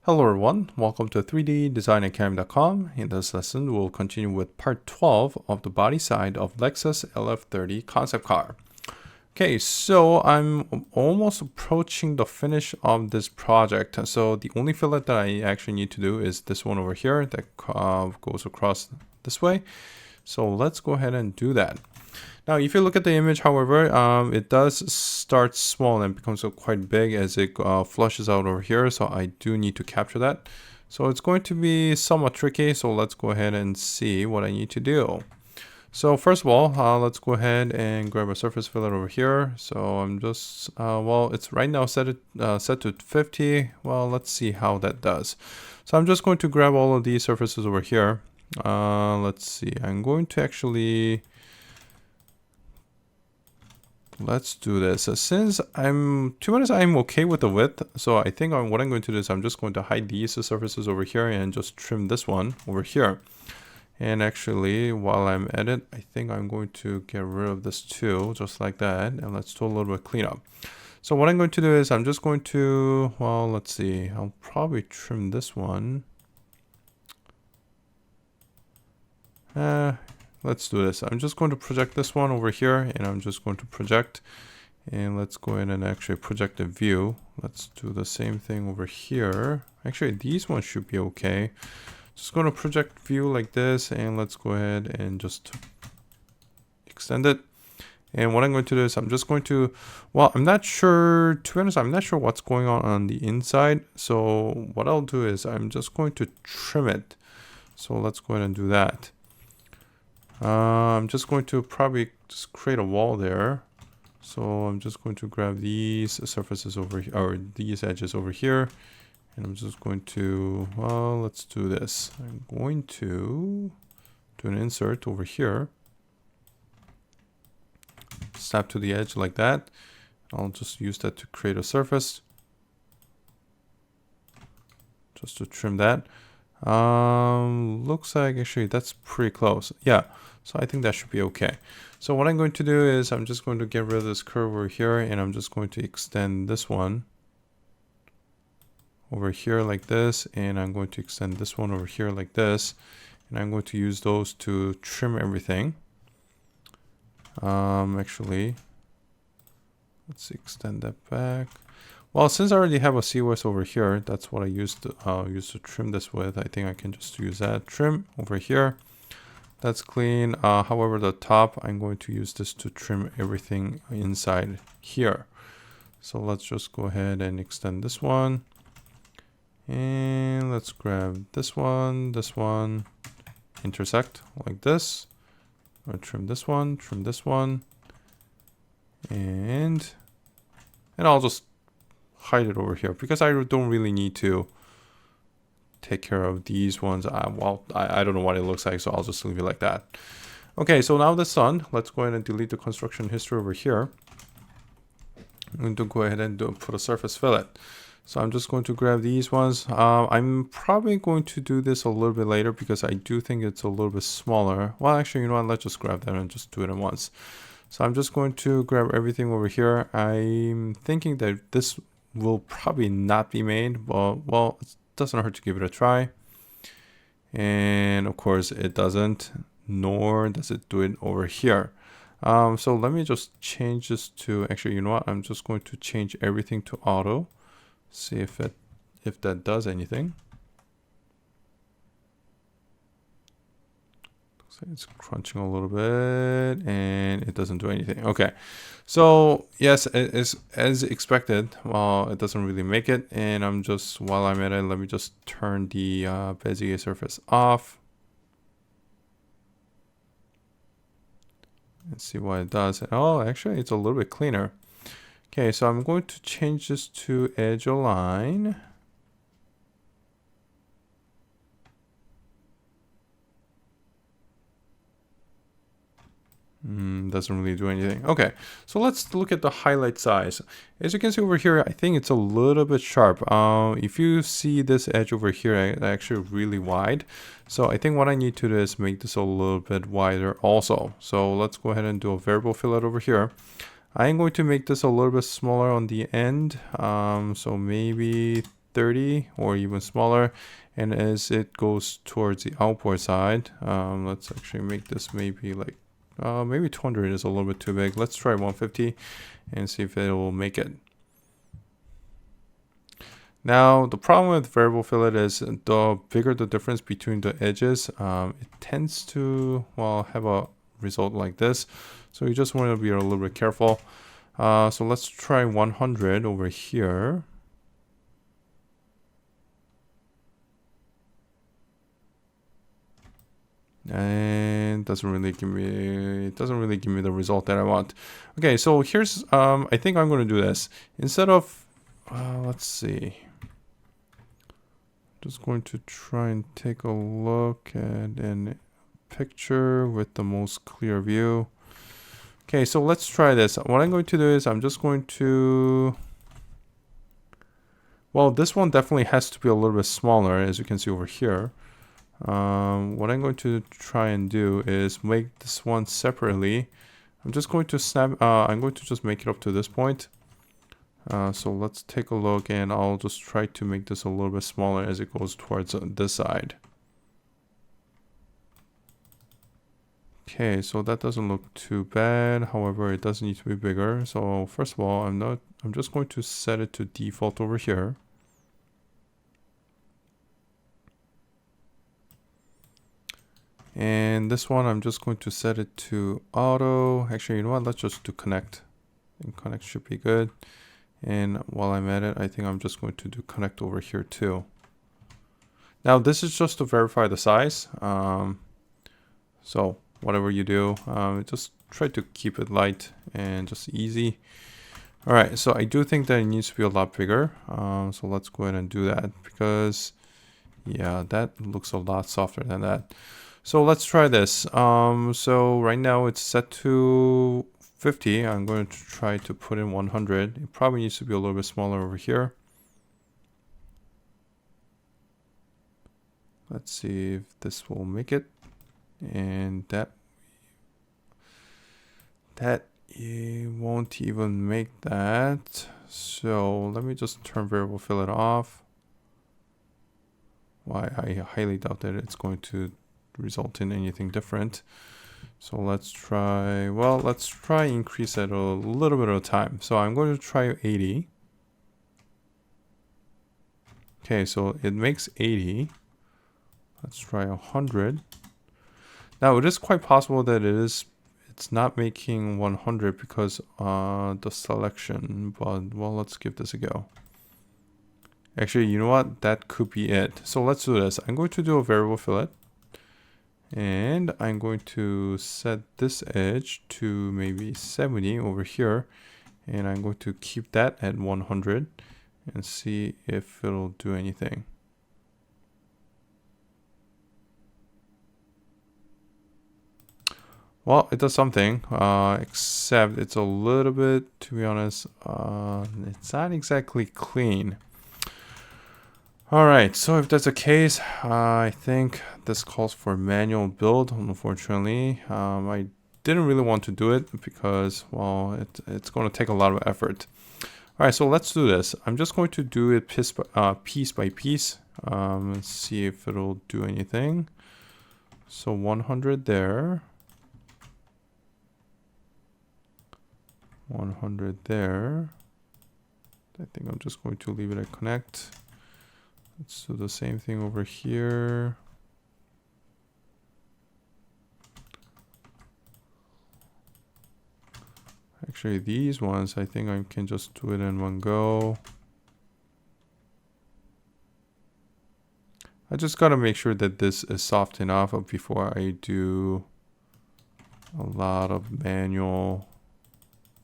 Hello everyone, welcome to 3ddesignacademy.com. In this lesson, we'll continue with part 12 of the body side of Lexus LF-30 concept car. Okay, so I'm almost approaching the finish of this project. So the only fillet that I actually need to do is this one over here that goes across this way. So let's go ahead and do that. Now, if you look at the image, however, it does start small and becomes quite big as it flushes out over here. So I do need to capture that. So it's going to be somewhat tricky. So let's go ahead and see what I need to do. So first of all, let's go ahead and grab a surface fillet over here. So I'm just, well, it's right now set to 50. Well, let's see how that does. So I'm just going to grab all of these surfaces over here. Let's see, I'm going to actually... Let's do this. Since to be honest, I'm okay with the width. So I think what I'm going to do is I'm just going to hide these surfaces over here and just trim this one over here. And actually, while I'm at it, I think I'm going to get rid of this too, just like that. And let's do a little bit of cleanup. So what I'm going to do is I'm just going to, well, let's see. I'll probably trim this one. Let's do this. I'm just going to project this one over here, and I'm just going to project, and let's go in and actually project a view. Let's do the same thing over here. Actually, these ones should be okay. Just going to project view like this, and let's go ahead and just extend it. And what I'm going to do is I'm just going to, well, I'm not sure, to be honest, I'm not sure what's going on the inside. So what I'll do is I'm just going to trim it. So let's go ahead and do that. I'm just going to probably just create a wall there. So I'm just going to grab these surfaces over here, or these edges over here. And I'm just going to, well, let's do this. I'm going to do an insert over here. Snap to the edge like that. I'll just use that to create a surface. Just to trim that. Looks like actually that's pretty close. Yeah, so I think that should be okay. So what I'm going to do is I'm just going to get rid of this curve over here, and I'm just going to extend this one over here like this, and I'm going to extend this one over here like this, and I'm going to use those to trim everything. Actually, let's extend that back. Well, since I already have a COS over here, that's what I used to trim this with. I think I can just use that trim over here. That's clean. However, the top, I'm going to use this to trim everything inside here. So let's just go ahead and extend this one. And let's grab this one, intersect like this. I'll trim this one, and I'll just hide it over here because I don't really need to take care of these ones. Well, I don't know what it looks like, so I'll just leave it like that. Okay, so now that's done. Let's go ahead and delete the construction history over here. I'm going to go ahead and put a surface fillet. So I'm just going to grab these ones. I'm probably going to do this a little bit later because I do think it's a little bit smaller. Well, actually, you know what? Let's just grab that and just do it at once. So I'm just going to grab everything over here. I'm thinking that this will probably not be made, but well, it doesn't hurt to give it a try. And of course it doesn't, nor does it do it over here. So let me just change this to, actually, you know what, I'm just going to change everything to auto, see if that does anything. It's crunching a little bit and it doesn't do anything. Okay, so yes, it is as expected. Well, it doesn't really make it, and I'm just, while I'm at it, let me just turn the Bezier surface off and see what it does. Oh, actually it's a little bit cleaner. Okay, so I'm going to change this to edge align. Doesn't really do anything. Okay, so let's look at the highlight size. As you can see over here, I think it's a little bit sharp. If you see this edge over here, it's actually really wide. So I think what I need to do is make this a little bit wider also. So let's go ahead and do a variable fillet over here. I'm going to make this a little bit smaller on the end. So maybe LF-30 or even smaller. And as it goes towards the outboard side, let's actually make this maybe like, maybe 200 is a little bit too big. Let's try 150 and see if it will make it. Now, the problem with variable fillet is the bigger the difference between the edges, it tends to, well, have a result like this. So you just want to be a little bit careful. So let's try 100 over here. And it doesn't really give me the result that I want. Okay, so here's I think I'm going to do this instead of let's see. Just going to try and take a look at a picture with the most clear view. Okay, so let's try this. What I'm going to do is I'm just going to, well, this one definitely has to be a little bit smaller, as you can see over here. What I'm going to try and do is make this one separately. I'm just going to snap, I'm going to just make it up to this point. So let's take a look, and I'll just try to make this a little bit smaller as it goes towards this side. Okay, so that doesn't look too bad. However, it does need to be bigger. So first of all, I'm just going to set it to default over here. And this one, I'm just going to set it to auto. Actually, you know what? Let's just do connect. And connect should be good. And while I'm at it, I think I'm just going to do connect over here too. Now, this is just to verify the size. So whatever you do, just try to keep it light and just easy. All right, so I do think that it needs to be a lot bigger. So let's go ahead and do that because, yeah, that looks a lot softer than that. So let's try this. So right now it's set to 50. I'm going to try to put in 100. It probably needs to be a little bit smaller over here. Let's see if this will make it. And that won't even make that. So let me just turn variable fillet off. Why, I highly doubt that it's going to result in anything different. So let's try, well, let's try increase it a little bit at a time. So I'm going to try 80. Okay, so it makes 80. Let's try 100. Now it is quite possible that it's not making 100 because the selection, but well, let's give this a go. Actually, you know what? That could be it. So let's do this. I'm going to do a variable fillet. And I'm going to set this edge to maybe 70 over here. And I'm going to keep that at 100 and see if it'll do anything. Well, it does something, except it's a little bit, to be honest, it's not exactly clean. All right, so if that's the case, I think this calls for manual build. Unfortunately, I didn't really want to do it because, well, it's going to take a lot of effort. All right, so let's do this. I'm just going to do it piece by piece. Let's see if it'll do anything. So 100 there. 100 there. I think I'm just going to leave it at connect. Let's do the same thing over here. Actually, these ones, I think I can just do it in one go. I just got to make sure that this is soft enough before I do a lot of manual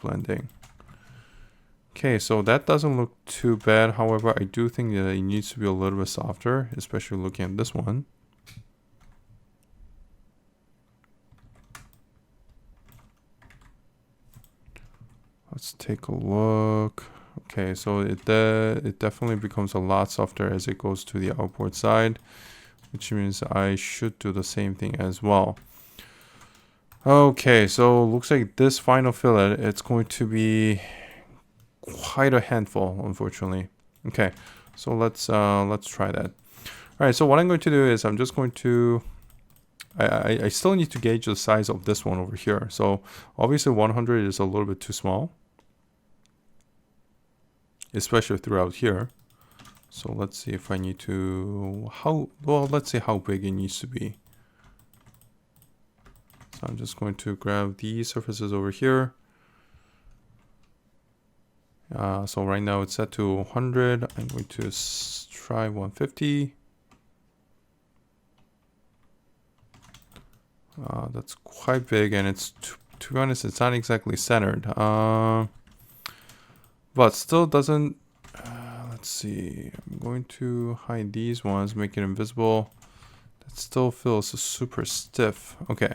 blending. Okay, so that doesn't look too bad. However, I do think that it needs to be a little bit softer, especially looking at this one. Let's take a look. Okay, so it definitely becomes a lot softer as it goes to the outboard side, which means I should do the same thing as well. Okay, so looks like this final fillet, it's going to be quite a handful, unfortunately. Okay, So let's try that. All right, so what I'm going to do is I'm just going to, I still need to gauge the size of this one over here. So obviously 100 is a little bit too small, especially throughout here. So let's see if I need to, let's see how big it needs to be. So I'm just going to grab these surfaces over here. So right now it's set to 100. I'm going to try 150. That's quite big, and it's to be honest, it's not exactly centered. But still doesn't. Let's see. I'm going to hide these ones, make it invisible. That still feels super stiff. Okay,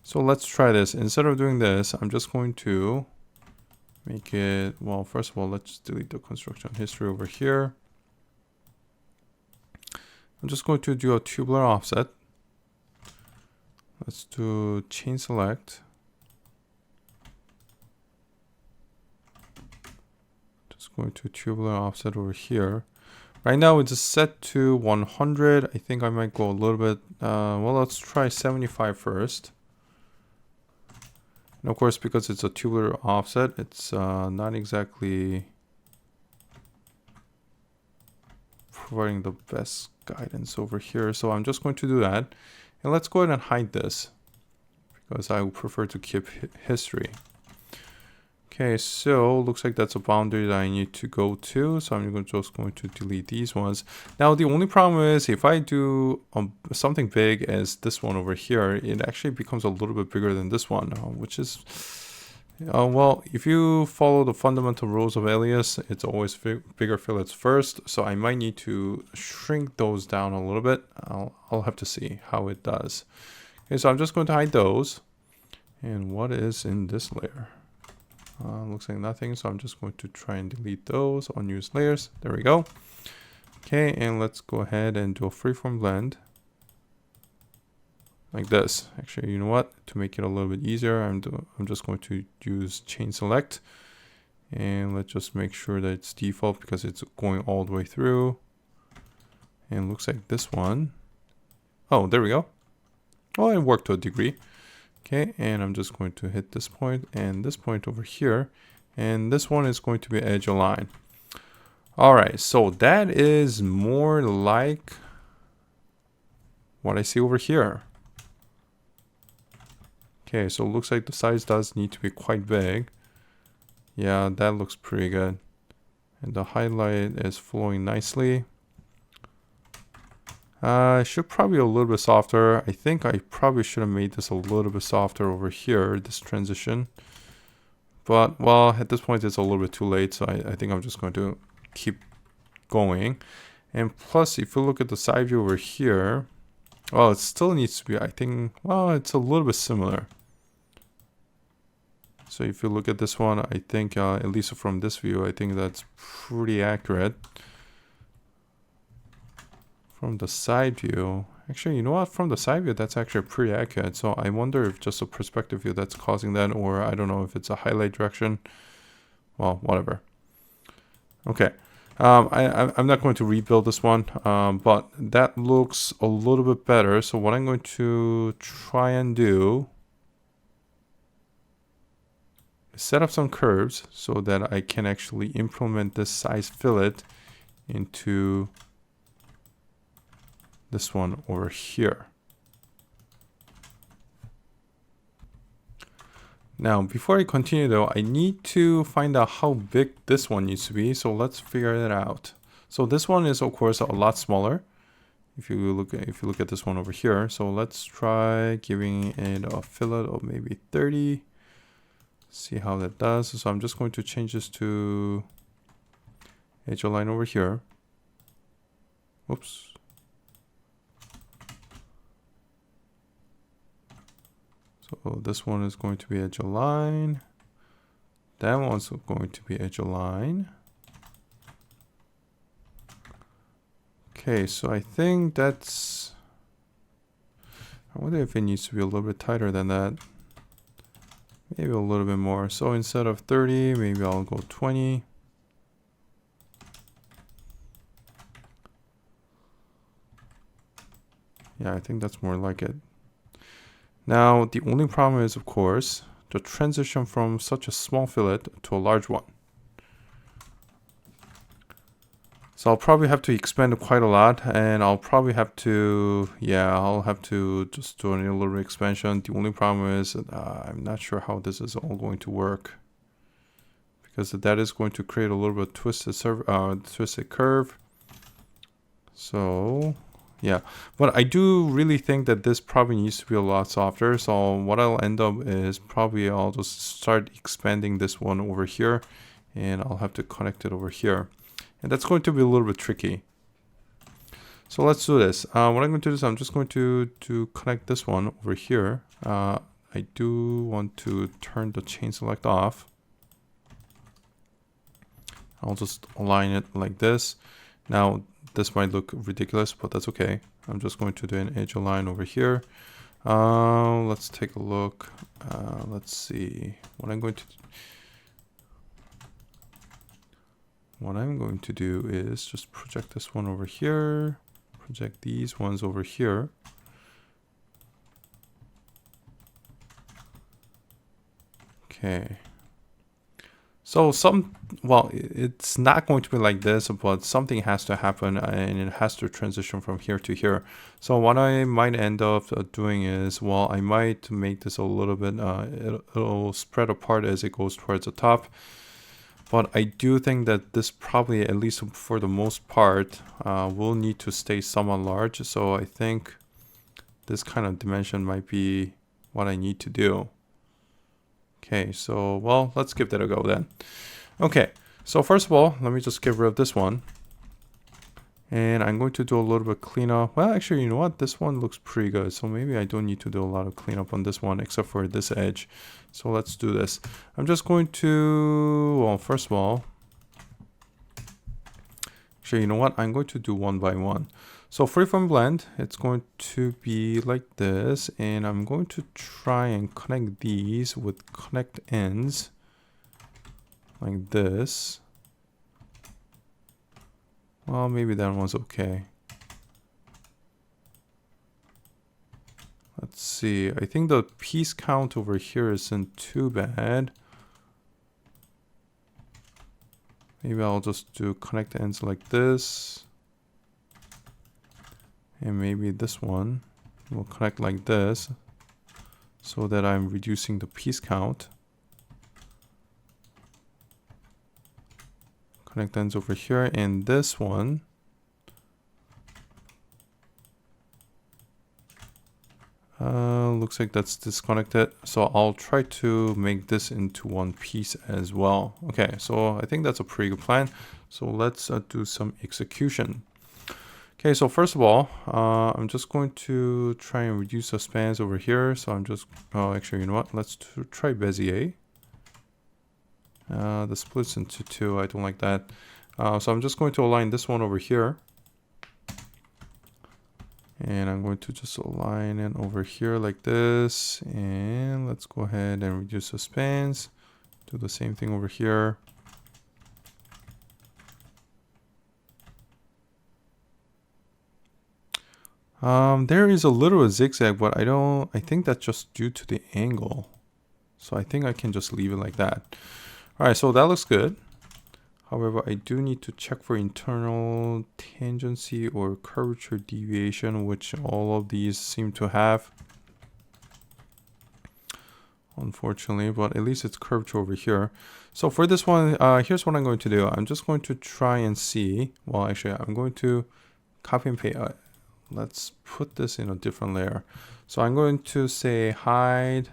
so let's try this. Instead of doing this, I'm just going to make it. Well, first of all, let's delete the construction history over here. I'm just going to do a tubular offset. Let's do chain select. Just going to tubular offset over here. Right now it's set to 100. I think I might go a little bit, well, let's try 75 first. And of course, because it's a tubular offset, it's not exactly providing the best guidance over here. So I'm just going to do that. And let's go ahead and hide this because I would prefer to keep history. Okay, so looks like that's a boundary that I need to go to. So I'm just going to delete these ones. Now, the only problem is if I do something big as this one over here, it actually becomes a little bit bigger than this one, which is, well, if you follow the fundamental rules of Alias, it's always bigger fillets first. So I might need to shrink those down a little bit. I'll have to see how it does. Okay, so I'm just going to hide those. And what is in this layer? Looks like nothing, so I'm just going to try and delete those unused layers. There we go. Okay, and let's go ahead and do a freeform blend like this. Actually, you know what? To make it a little bit easier, I'm just going to use chain select, and let's just make sure that it's default because it's going all the way through. And looks like this one. Oh, there we go. Well, it worked to a degree. Okay, and I'm just going to hit this point and this point over here. And this one is going to be edge align. All right, so that is more like what I see over here. Okay, so it looks like the size does need to be quite big. Yeah, that looks pretty good. And the highlight is flowing nicely. Should probably be a little bit softer. I think I probably should have made this a little bit softer over here, this transition. But, well, at this point it's a little bit too late, so I think I'm just going to keep going. And plus, if you look at the side view over here, well, it still needs to be, I think, well, it's a little bit similar. So if you look at this one, I think, at least from this view, I think that's pretty accurate. From the side view, actually, you know what? From the side view, that's actually pretty accurate. So I wonder if just a perspective view that's causing that, or I don't know if it's a highlight direction. Well, whatever. Okay. I'm not going to rebuild this one, but that looks a little bit better. So what I'm going to try and do is set up some curves so that I can actually implement this size fillet into this one over here. Now, before I continue though, I need to find out how big this one needs to be. So let's figure that out. So this one is of course a lot smaller. If you look at this one over here. So let's try giving it a fillet of maybe 30. See how that does. So I'm just going to change this to edge align over here. Whoops. So this one is going to be edge align. That one's going to be edge align. Okay, so I think that's, I wonder if it needs to be a little bit tighter than that. Maybe a little bit more. So instead of 30, maybe I'll go 20. Yeah, I think that's more like it. Now, the only problem is, of course, the transition from such a small fillet to a large one. So I'll probably have to expand it quite a lot, and I'll probably have to, yeah, I'll have to just do a little bit expansion. The only problem is I'm not sure how this is all going to work, because that is going to create a little bit of twisted curve. So yeah, but I do really think that this probably needs to be a lot softer. So what I'll end up is probably I'll just start expanding this one over here, and I'll have to connect it over here. And that's going to be a little bit tricky. So let's do this. What I'm going to do is I'm just going to connect this one over here. I do want to turn the chain select off. I'll just align it like this. Now, this might look ridiculous, but that's okay. I'm just going to do an edge align over here. Let's take a look. Let's see what I'm going to do is just project this one over here, project these ones over here. Okay. So well, it's not going to be like this, but something has to happen and it has to transition from here to here. So what I might end up doing is, well, I might make this a little bit, it'll spread apart as it goes towards the top. But I do think that this probably, at least for the most part, will need to stay somewhat large. So I think this kind of dimension might be what I need to do. Okay, so, well, let's give that a go then. Okay, so first of all, let me just get rid of this one. And I'm going to do a little bit cleanup. Well, actually, you know what? This one looks pretty good. So maybe I don't need to do a lot of cleanup on this one, except for this edge. So let's do this. I'm just going to, well, first of all, actually, you know what? I'm going to do one by one. So freeform blend, it's going to be like this. And I'm going to try and connect these with connect ends like this. Well, maybe that one's okay. Let's see. I think the piece count over here isn't too bad. Maybe I'll just do connect ends like this. And maybe this one will connect like this, so that I'm reducing the piece count. Connect ends over here, and this one looks like that's disconnected, so I'll try to make this into one piece as well. Okay, so I think that's a pretty good plan. So let's do some execution. Okay, so first of all, I'm just going to try and reduce the spans over here. So I'm just, oh, actually, you know what? Let's try Bezier. The splits into two, I don't like that. So I'm just going to align this one over here. And I'm going to just align it over here like this. And let's go ahead and reduce the spans. Do the same thing over here. There is a little zigzag, but I think that's just due to the angle. So I think I can just leave it like that. All right, so that looks good. However, I do need to check for internal tangency or curvature deviation, which all of these seem to have. Unfortunately, but at least it's curvature over here. So for this one, here's what I'm going to do. I'm just going to try and see. Well, actually, I'm going to copy and paste. Let's put this in a different layer. So I'm going to say hide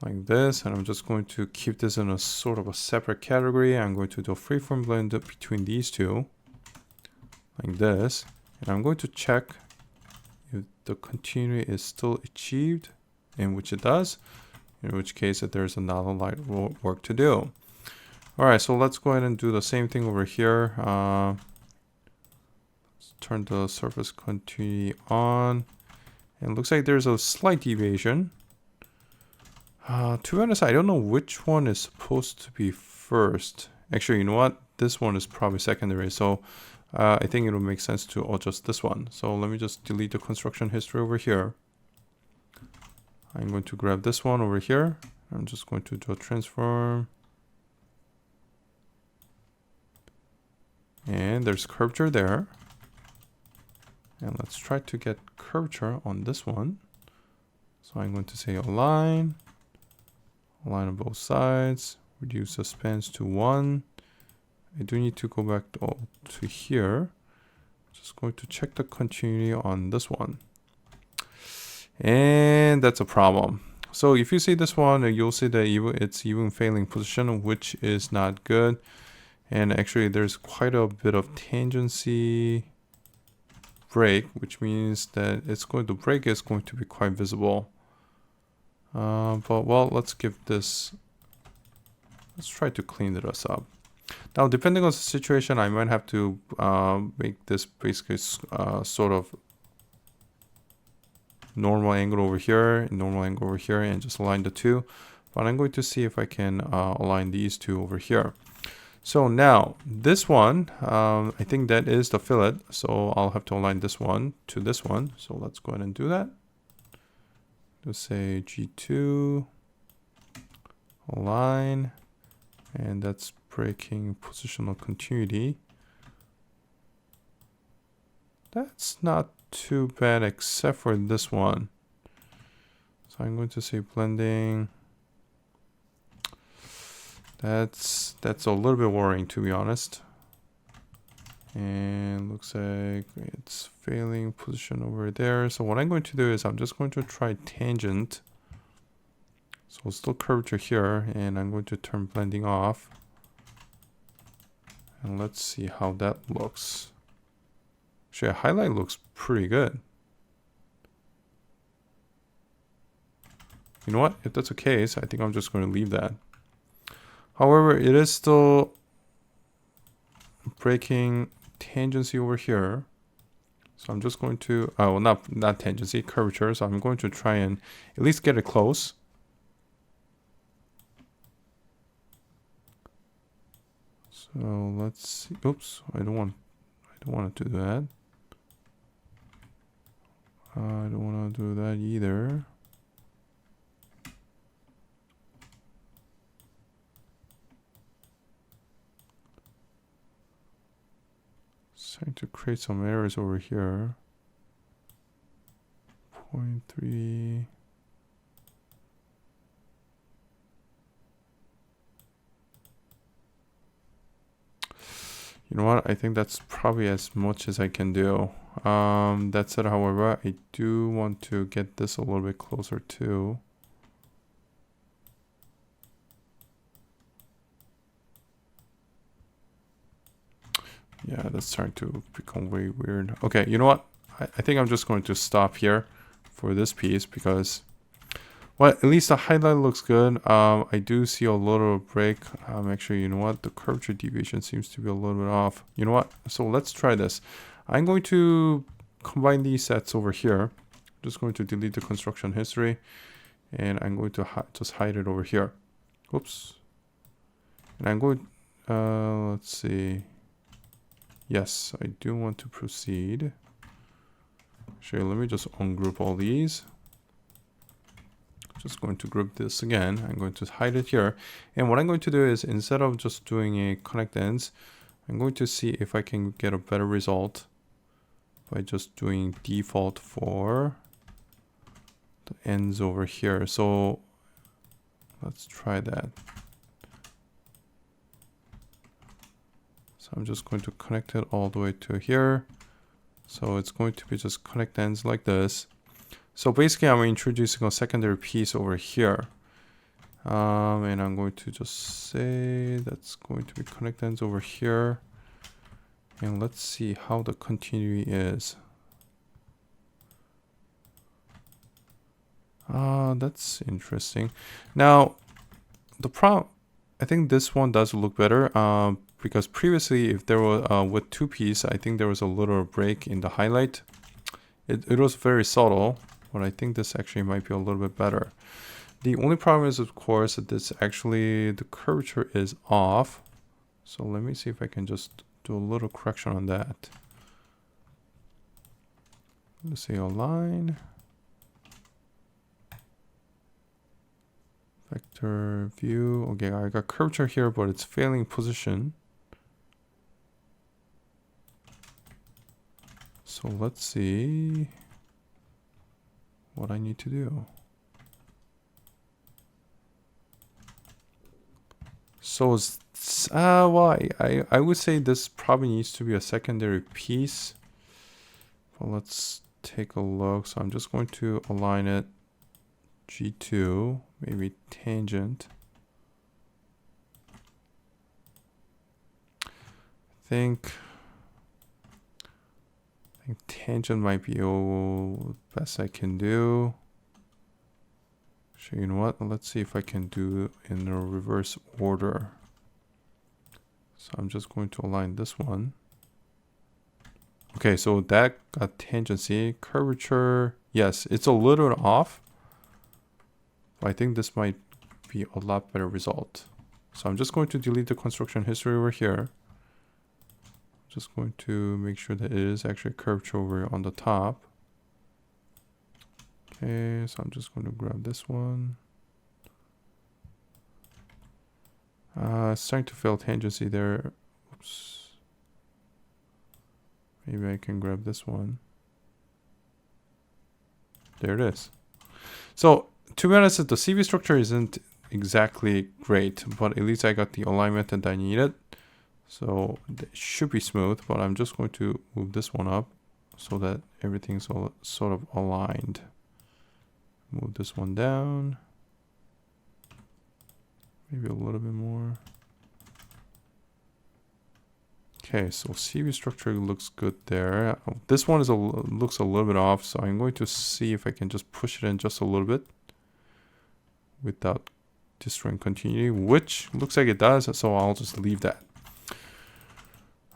like this, and I'm just going to keep this in a sort of a separate category. I'm going to do a freeform blend between these two like this, and I'm going to check if the continuity is still achieved, in which it does, in which case that there's another light work to do. All right, so let's go ahead and do the same thing over here. Let's turn the surface continuity on, and it looks like there's a slight deviation. To be honest, I don't know which one is supposed to be first. Actually, you know what? This one is probably secondary. So I think it'll make sense to adjust this one. So let me just delete the construction history over here. I'm going to grab this one over here. I'm just going to do a transform. And there's curvature there. And let's try to get curvature on this one. So I'm going to say align on both sides, reduce the spans to 1. I do need to go back to here. Just going to check the continuity on this one. And that's a problem. So if you see this one, you'll see that it's even failing position, which is not good. And actually there's quite a bit of tangency break, which means that the break is going to be quite visible. But well, let's try to clean this up. Now, depending on the situation, I might have to make this basically sort of normal angle over here, and just align the two. But I'm going to see if I can align these two over here. So now this one, I think that is the fillet. So I'll have to align this one to this one. So let's go ahead and do that. Let's say G2, align, and that's breaking positional continuity. That's not too bad except for this one. So I'm going to say blending. That's a little bit worrying, to be honest. And looks like it's failing position over there. So what I'm going to do is I'm just going to try tangent. So still curvature here, and I'm going to turn blending off. And let's see how that looks. Actually, a highlight looks pretty good. You know what? If that's the case, I think I'm just going to leave that. However, it is still breaking tangency over here. So I'm just going to, well, not tangency, curvature. So I'm going to try and at least get it close. So let's see. Oops, I don't want to do that. I don't want to do that either. Trying to create some errors over here. 0.3. You know what? I think that's probably as much as I can do. That said, however, I do want to get this a little bit closer too. Yeah, that's starting to become way weird. Okay, you know what? I think I'm just going to stop here for this piece because, well, at least the highlight looks good. I do see a little break. Actually, you know what? The curvature deviation seems to be a little bit off. You know what? So let's try this. I'm going to combine these sets over here. I'm just going to delete the construction history, and I'm going to just hide it over here. Oops. And I'm going, let's see. Yes, I do want to proceed. Actually, let me just ungroup all these. Just going to group this again. I'm going to hide it here. And what I'm going to do is, instead of just doing a connect ends, I'm going to see if I can get a better result by just doing default for the ends over here. So let's try that. So I'm just going to connect it all the way to here. So it's going to be just connect ends like this. So basically I'm introducing a secondary piece over here. And I'm going to just say that's going to be connect ends over here. And let's see how the continuity is. That's interesting. Now, the problem, I think this one does look better. Because previously, if there was with two piece, I think there was a little break in the highlight. It was very subtle, but I think this actually might be a little bit better. The only problem is, of course, that this actually, the curvature is off. So let me see if I can just do a little correction on that. Let's say align. Vector view. Okay, I got curvature here, but it's failing position. So let's see what I need to do. So well, I would say this probably needs to be a secondary piece. Well, let's take a look. So I'm just going to align it G2, maybe tangent. I think tangent might be the best I can do. So you know what? Let's see if I can do in a reverse order. So I'm just going to align this one. Okay, so that got tangency. Curvature, yes, it's a little bit off. But I think this might be a lot better result. So I'm just going to delete the construction history over here. Just going to make sure that it is actually curvature over on the top. Okay, so I'm just going to grab this one. It's starting to fail tangency there. Oops. Maybe I can grab this one. There it is. So to be honest, the CV structure isn't exactly great, but at least I got the alignment that I needed. So it should be smooth, but I'm just going to move this one up so that everything's all sort of aligned. Move this one down. Maybe a little bit more. Okay, so CV structure looks good there. This one looks a little bit off, so I'm going to see if I can just push it in just a little bit without destroying continuity, which looks like it does, so I'll just leave that.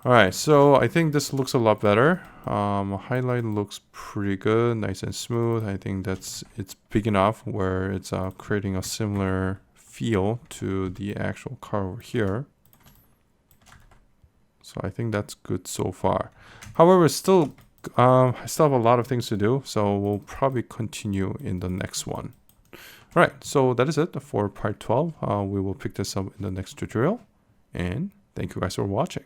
Alright, so I think this looks a lot better. Highlight looks pretty good, nice and smooth. I think it's big enough where it's creating a similar feel to the actual car over here. So I think that's good so far. However, I still have a lot of things to do, so we'll probably continue in the next one. Alright, so that is it for part 12. We will pick this up in the next tutorial, and thank you guys for watching.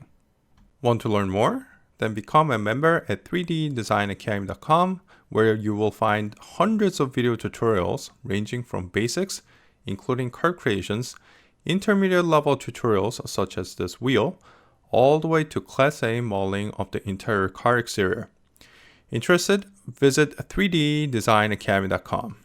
Want to learn more? Then become a member at 3ddesignacademy.com, where you will find hundreds of video tutorials ranging from basics, including car creations, intermediate level tutorials such as this wheel, all the way to Class A modeling of the entire car exterior. Interested? Visit 3ddesignacademy.com.